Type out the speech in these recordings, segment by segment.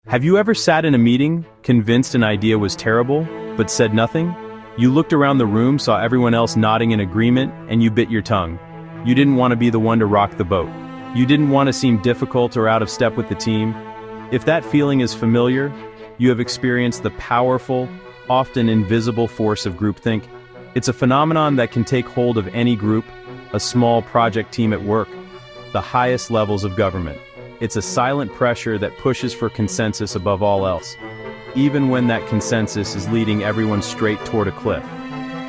Have you ever sat in a meeting, convinced an idea was terrible, but said nothing? You looked around the room, saw everyone else nodding in agreement, and you bit your tongue. You didn't want to be the one to rock the boat. You didn't want to seem difficult or out of step with the team. If that feeling is familiar, you have experienced the powerful, often invisible force of groupthink. It's a phenomenon that can take hold of any group, a small project team at work, the highest levels of government. It's a silent pressure that pushes for consensus above all else, even when that consensus is leading everyone straight toward a cliff.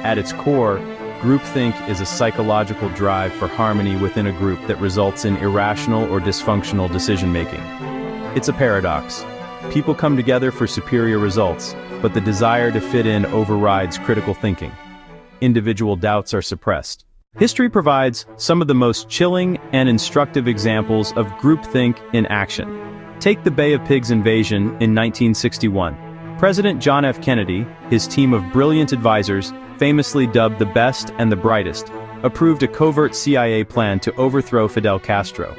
At its core, groupthink is a psychological drive for harmony within a group that results in irrational or dysfunctional decision-making. It's a paradox. People come together for superior results, but the desire to fit in overrides critical thinking. Individual doubts are suppressed. History provides some of the most chilling and instructive examples of groupthink in action. Take the Bay of Pigs invasion in 1961. President John F. Kennedy, his team of brilliant advisors, famously dubbed the best and the brightest, approved a covert CIA plan to overthrow Fidel Castro.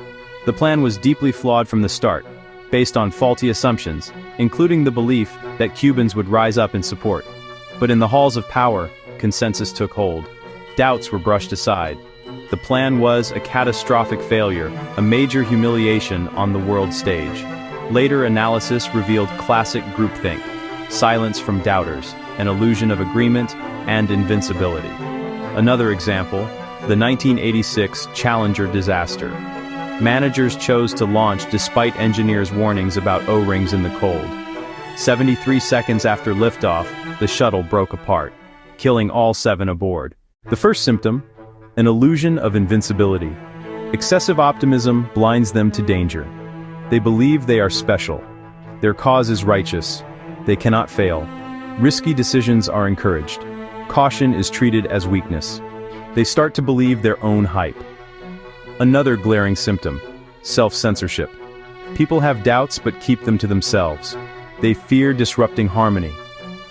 The plan was deeply flawed from the start, based on faulty assumptions, including the belief that Cubans would rise up in support. But in the halls of power, consensus took hold. Doubts were brushed aside. The plan was a catastrophic failure, a major humiliation on the world stage. Later analysis revealed classic groupthink, silence from doubters, an illusion of agreement and invincibility. Another example, the 1986 Challenger disaster. Managers chose to launch despite engineers' warnings about O-rings in the cold. 73 seconds after liftoff, the shuttle broke apart, killing all 7 aboard. The first symptom, an illusion of invincibility. Excessive optimism blinds them to danger. They believe they are special. Their cause is righteous. They cannot fail. Risky decisions are encouraged. Caution is treated as weakness. They start to believe their own hype. Another glaring symptom, self-censorship. People have doubts but keep them to themselves. They fear disrupting harmony,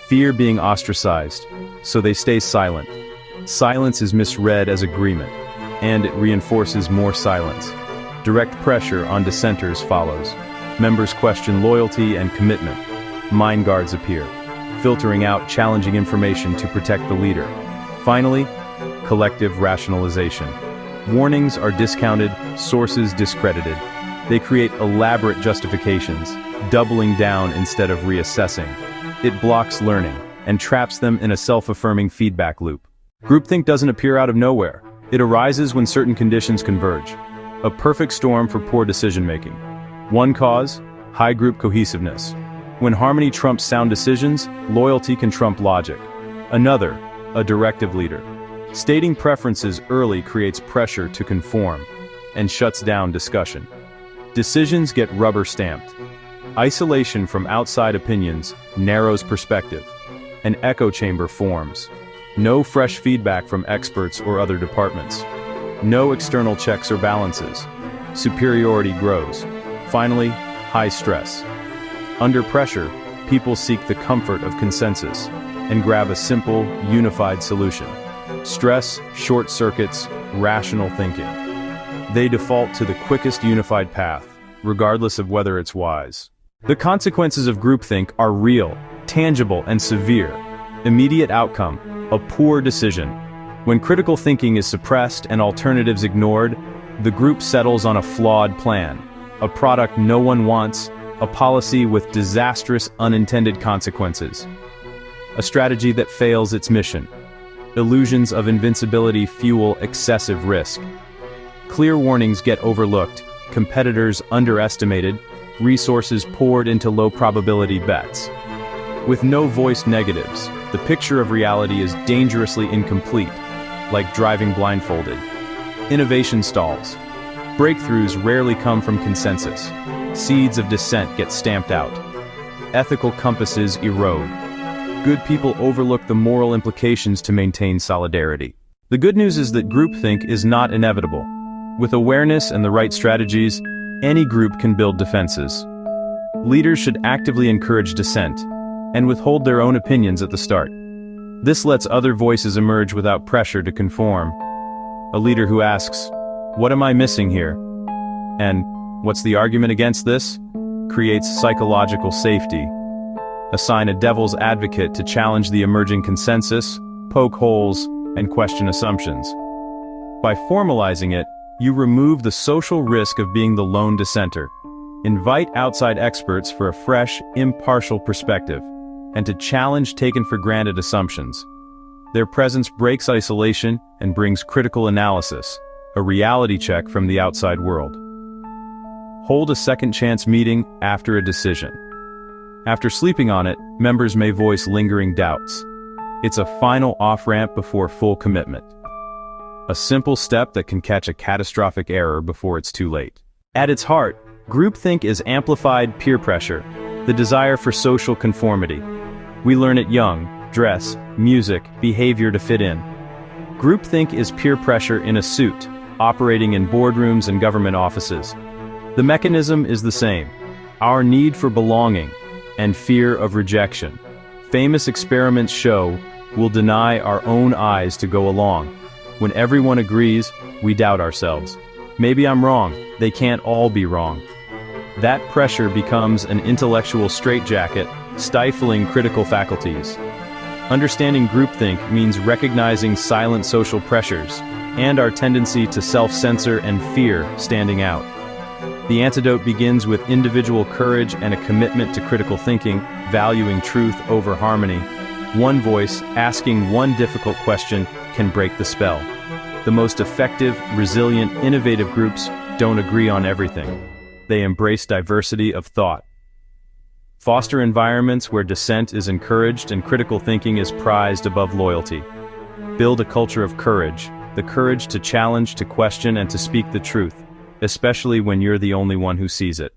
fear being ostracized, so they stay silent. Silence is misread as agreement, and it reinforces more silence. Direct pressure on dissenters follows. Members question loyalty and commitment. Mind guards appear, filtering out challenging information to protect the leader. Finally, collective rationalization. Warnings are discounted, sources discredited. They create elaborate justifications, doubling down instead of reassessing. It blocks learning and traps them in a self-affirming feedback loop. Groupthink doesn't appear out of nowhere. It arises when certain conditions converge. A perfect storm for poor decision-making. One cause, high group cohesiveness. When harmony trumps sound decisions, loyalty can trump logic. Another, a directive leader. Stating preferences early creates pressure to conform and shuts down discussion. Decisions get rubber-stamped. Isolation from outside opinions narrows perspective. An echo chamber forms. No fresh feedback from experts or other departments. No external checks or balances. Superiority grows. Finally, high stress. Under pressure, people seek the comfort of consensus and grab a simple, unified solution. Stress short circuits rational thinking. They default to the quickest unified path, regardless of whether it's wise. The consequences of groupthink are real, tangible, and severe. Immediate outcome, a poor decision. When critical thinking is suppressed and alternatives ignored, the group settles on a flawed plan, a product no one wants, a policy with disastrous unintended consequences. A strategy that fails its mission. Illusions of invincibility fuel excessive risk. Clear warnings get overlooked, competitors underestimated, resources poured into low-probability bets. With no voiced negatives, the picture of reality is dangerously incomplete, like driving blindfolded. Innovation stalls. Breakthroughs rarely come from consensus. Seeds of dissent get stamped out. Ethical compasses erode. Good people overlook the moral implications to maintain solidarity. The good news is that groupthink is not inevitable. With awareness and the right strategies, any group can build defenses. Leaders should actively encourage dissent and withhold their own opinions at the start. This lets other voices emerge without pressure to conform. A leader who asks, "What am I missing here?" and "What's the argument against this?" creates psychological safety. Assign a devil's advocate to challenge the emerging consensus, poke holes, and question assumptions. By formalizing it, you remove the social risk of being the lone dissenter. Invite outside experts for a fresh, impartial perspective, and to challenge taken-for-granted assumptions. Their presence breaks isolation and brings critical analysis, a reality check from the outside world. Hold a second-chance meeting after a decision. After sleeping on it, members may voice lingering doubts. It's a final off-ramp before full commitment. A simple step that can catch a catastrophic error before it's too late. At its heart, groupthink is amplified peer pressure, the desire for social conformity. We learn it young: dress, music, behavior to fit in. Groupthink is peer pressure in a suit, operating in boardrooms and government offices. The mechanism is the same: our need for belonging and fear of rejection. Famous experiments show we'll deny our own eyes to go along. When everyone agrees, we doubt ourselves. Maybe I'm wrong, they can't all be wrong. That pressure becomes an intellectual straitjacket, stifling critical faculties. Understanding groupthink means recognizing silent social pressures, and our tendency to self-censor and fear standing out. The antidote begins with individual courage and a commitment to critical thinking, valuing truth over harmony. One voice, asking one difficult question, can break the spell. The most effective, resilient, innovative groups don't agree on everything. They embrace diversity of thought. Foster environments where dissent is encouraged and critical thinking is prized above loyalty. Build a culture of courage, the courage to challenge, to question, and to speak the truth, especially when you're the only one who sees it.